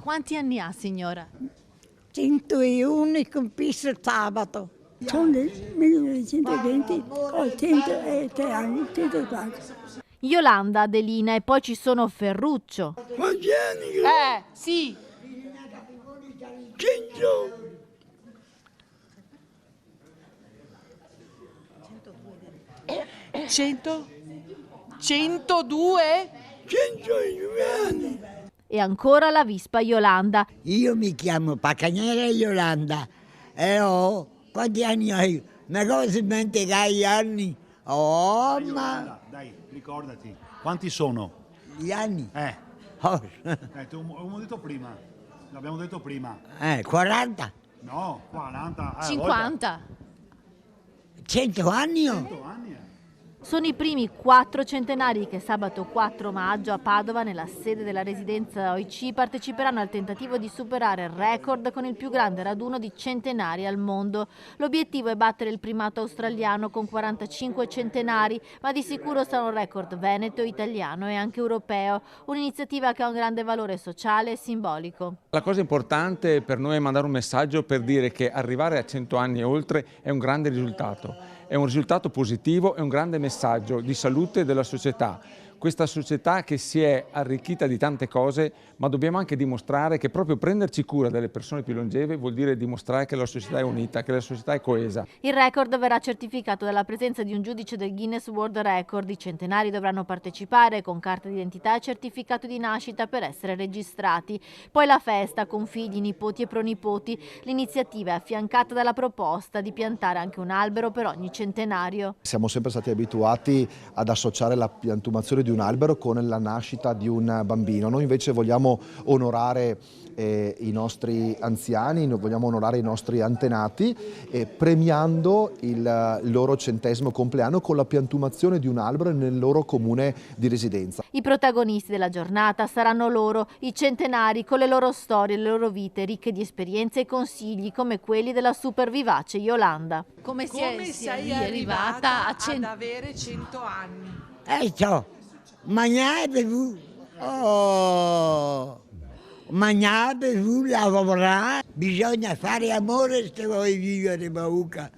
Quanti anni ha, signora? 101 e compisso sabato. Sono nel 1920, ho 103 anni, 104. Yolanda, Adelina e poi ci sono Ferruccio. Quanti anni? Sì. 100. 102? 102 anni. E ancora la vispa Yolanda. Io mi chiamo Pacaniera Yolanda e ho quanti anni hai? Una cosa mente che hai anni. Oh, ma Dai, ricordati. Quanti sono? gli anni? Oh. Abbiamo detto prima. L'abbiamo detto prima. 40? No, 40. 50. 100 anni? 100 anni. Sono i primi 4 centenari che sabato 4 maggio a Padova, nella sede della residenza OIC, parteciperanno al tentativo di superare il record con il più grande raduno di centenari al mondo. L'obiettivo è battere il primato australiano con 45 centenari, ma di sicuro sarà un record veneto, italiano e anche europeo. Un'iniziativa che ha un grande valore sociale e simbolico. La cosa importante per noi è mandare un messaggio per dire che arrivare a 100 anni e oltre è un grande risultato. È un risultato positivo, è un grande messaggio di salute della società. Questa società che si è arricchita di tante cose, ma dobbiamo anche dimostrare che proprio prenderci cura delle persone più longeve vuol dire dimostrare che la società è unita, che la società è coesa. Il record verrà certificato dalla presenza di un giudice del Guinness World Record. I centenari dovranno partecipare con carta d'identità e certificato di nascita per essere registrati. Poi la festa con figli, nipoti e pronipoti. L'iniziativa è affiancata dalla proposta di piantare anche un albero per ogni centenario. Siamo sempre stati abituati ad associare la piantumazione di un albero con la nascita di un bambino. Noi invece vogliamo onorare i nostri anziani, vogliamo onorare i nostri antenati, premiando il loro 100° compleanno con la piantumazione di un albero nel loro comune di residenza. I protagonisti della giornata saranno loro, i centenari, con le loro storie, le loro vite ricche di esperienze e consigli come quelli della super vivace Yolanda. Come sei arrivata ad avere 100 anni? Mangiate tu. Mangiate tu, lavorare. Bisogna fare amore se vuoi vivere, Bauca.